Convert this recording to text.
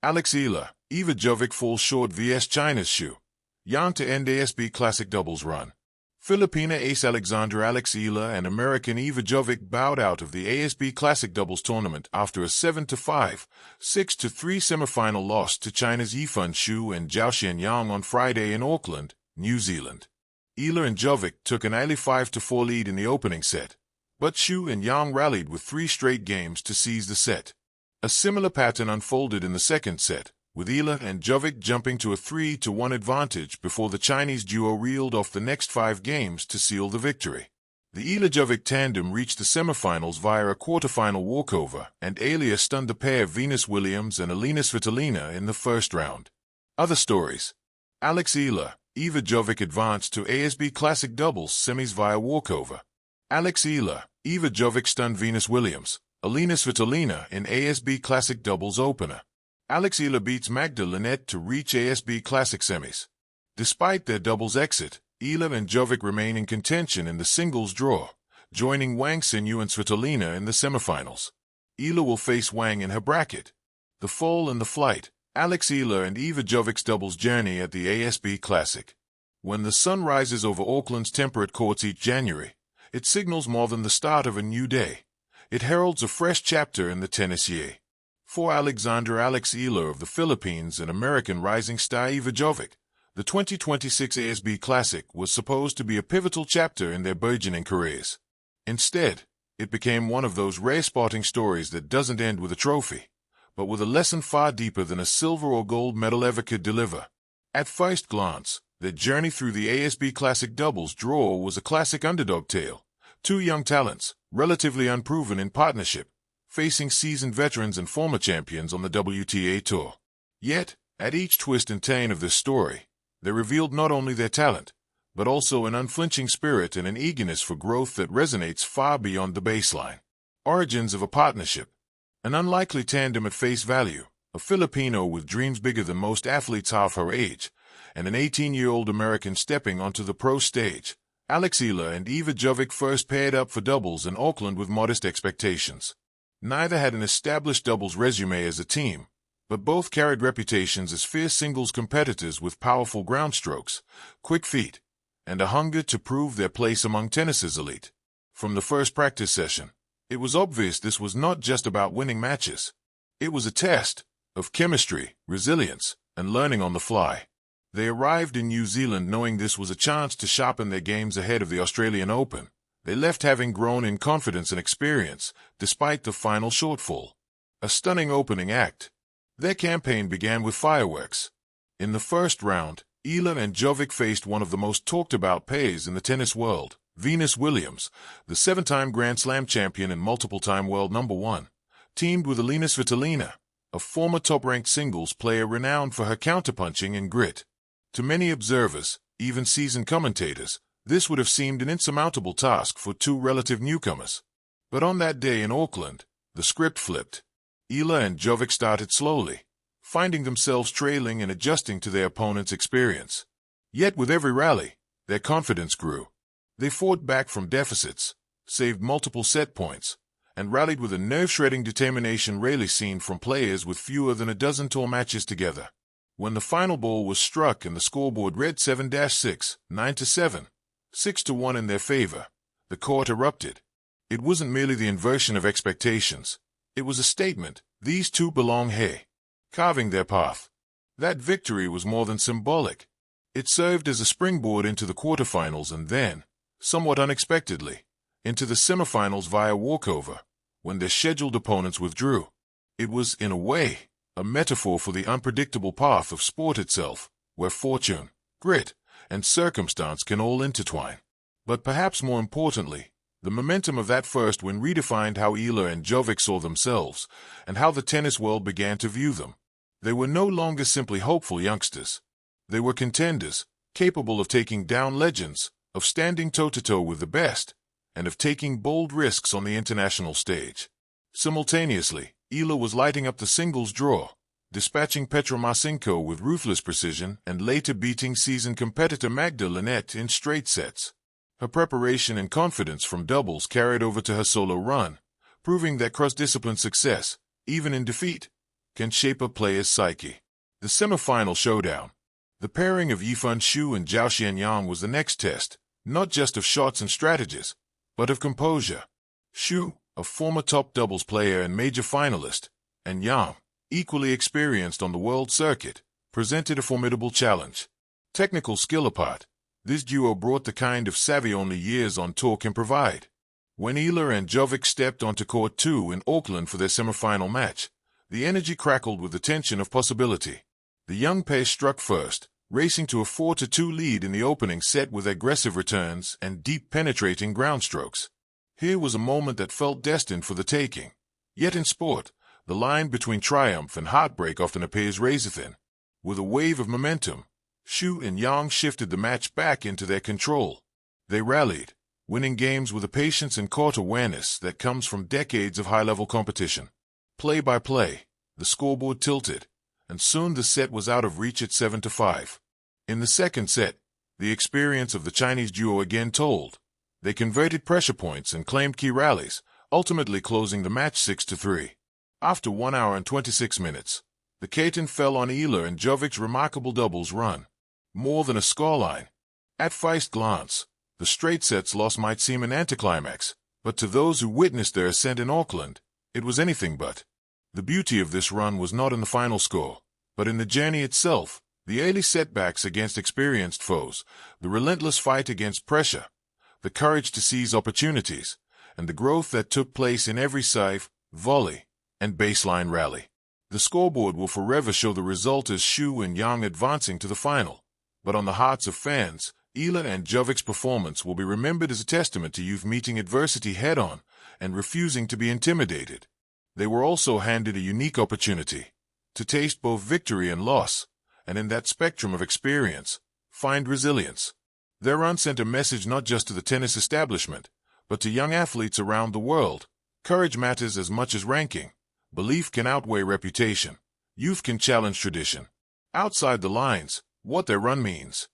Eala Iva Jovic falls short vs China's showdown to end ASB Classic doubles run. Filipina ace Eala and American Iva Jovic bowed out of the ASB Classic doubles tournament after a 7-5, 6-3 semifinal loss to China's Yifan Xu and Zhao Xianyang on Friday in Auckland, New Zealand. Eala and Jovic took an early 5-4 lead in the opening set, but Xu and Yang rallied with 3 straight games to seize the set. A similar pattern unfolded in the second set, with Eala and Jovic jumping to a 3-1 advantage before the Chinese duo reeled off the next 5 games to seal the victory. The Eala-Jovic tandem reached the semifinals via a quarterfinal walkover, and Eala stunned the pair Venus Williams and Alina Svitolina in the first round. Other stories. Eala Iva Jovic advanced to ASB Classic doubles semis via walkover. Eala Iva Jovic stunned Venus Williams, Alina Svitolina in ASB Classic doubles opener. Eala beats Magda Linette to reach ASB Classic semis. Despite their doubles exit, Eala and Jovic remain in contention in the singles draw, joining Wang Xinyu and Svitolina in the semifinals. Eala will face Wang in her bracket. The fall and the flight. Eala and Iva Jovic's doubles journey at the ASB Classic. When the sun rises over Auckland's temperate courts each January, it signals more than the start of a new day. It heralds a fresh chapter in the tennis year. For Eala of the Philippines and American rising star Iva Jovic, the 2026 ASB Classic was supposed to be a pivotal chapter in their burgeoning careers. Instead, it became one of those rare sporting stories that doesn't end with a trophy, but with a lesson far deeper than a silver or gold medal ever could deliver. At first glance, their journey through the ASB Classic doubles draw was a classic underdog tale. 2 young talents, relatively unproven in partnership, facing seasoned veterans and former champions on the WTA Tour. Yet, at each twist and turn of this story, they revealed not only their talent, but also an unflinching spirit and an eagerness for growth that resonates far beyond the baseline. Origins of a partnership. An unlikely tandem at face value, a Filipino with dreams bigger than most athletes half her age, and an 18-year-old American stepping onto the pro stage. Eala and Iva Jovic first paired up for doubles in Auckland with modest expectations. Neither had an established doubles resume as a team, but both carried reputations as fierce singles competitors with powerful ground strokes, quick feet, and a hunger to prove their place among tennis's elite. From the first practice session, it was obvious this was not just about winning matches. It was a test of chemistry, resilience, and learning on the fly. They arrived in New Zealand knowing this was a chance to sharpen their games ahead of the Australian Open. They left having grown in confidence and experience, despite the final shortfall. A stunning opening act. Their campaign began with fireworks. In the first round, Eala and Jovic faced one of the most talked-about pairs in the tennis world, Venus Williams, the 7-time Grand Slam champion and multiple-time world #1, teamed with Alina Svitolina, a former top-ranked singles player renowned for her counterpunching and grit. To many observers, even seasoned commentators, this would have seemed an insurmountable task for 2 relative newcomers. But on that day in Auckland, the script flipped. Eala and Jovic started slowly, finding themselves trailing and adjusting to their opponent's experience. Yet with every rally, their confidence grew. They fought back from deficits, saved multiple set points, and rallied with a nerve-shredding determination rarely seen from players with fewer than a dozen tour matches together. When the final ball was struck and the scoreboard read 7-6, 9-7, 6-1 in their favor, the court erupted. It wasn't merely the inversion of expectations. It was a statement: these two belong here, carving their path. That victory was more than symbolic. It served as a springboard into the quarterfinals and then, somewhat unexpectedly, into the semifinals via walkover, when their scheduled opponents withdrew. It was, in a way, a metaphor for the unpredictable path of sport itself, where fortune, grit, and circumstance can all intertwine. But perhaps more importantly, the momentum of that first win redefined how Eala and Jovic saw themselves, and how the tennis world began to view them. They were no longer simply hopeful youngsters. They were contenders, capable of taking down legends, of standing toe-to-toe with the best, and of taking bold risks on the international stage. Simultaneously, Eala was lighting up the singles draw, dispatching Petra Marcinko with ruthless precision and later beating seasoned competitor Magda Linette in straight sets. Her preparation and confidence from doubles carried over to her solo run, proving that cross-discipline success, even in defeat, can shape a player's psyche. The semifinal showdown. The pairing of Yifan Xu and Zhao Xianyang was the next test, not just of shots and strategies, but of composure. Xu, a former top doubles player and major finalist, and Yang, equally experienced on the world circuit, presented a formidable challenge. Technical skill apart, this duo brought the kind of savvy only years on tour can provide. When Eala and Jovic stepped onto Court 2 in Auckland for their semifinal match, the energy crackled with the tension of possibility. The young pair struck first, racing to a 4-2 lead in the opening set with aggressive returns and deep penetrating ground strokes. Here was a moment that felt destined for the taking. Yet in sport, the line between triumph and heartbreak often appears razor-thin. With a wave of momentum, Xu and Yang shifted the match back into their control. They rallied, winning games with a patience and court awareness that comes from decades of high-level competition. Play by play, the scoreboard tilted, and soon the set was out of reach at 7-5. In the second set, the experience of the Chinese duo again told. They converted pressure points and claimed key rallies, ultimately closing the match 6-3. After 1 hour and 26 minutes, the curtain fell on Eala and Jovic's remarkable doubles run. More than a scoreline. At first glance, the straight sets loss might seem an anticlimax, but to those who witnessed their ascent in Auckland, it was anything but. The beauty of this run was not in the final score, but in the journey itself, the early setbacks against experienced foes, the relentless fight against pressure, the courage to seize opportunities, and the growth that took place in every serve, volley, and baseline rally. The scoreboard will forever show the result as Xu and Yang advancing to the final, but on the hearts of fans, Eala and Jovic's performance will be remembered as a testament to youth meeting adversity head-on and refusing to be intimidated. They were also handed a unique opportunity to taste both victory and loss, and in that spectrum of experience, find resilience. Their run sent a message not just to the tennis establishment, but to young athletes around the world. Courage matters as much as ranking. Belief can outweigh reputation. Youth can challenge tradition. Outside the lines, what their run means.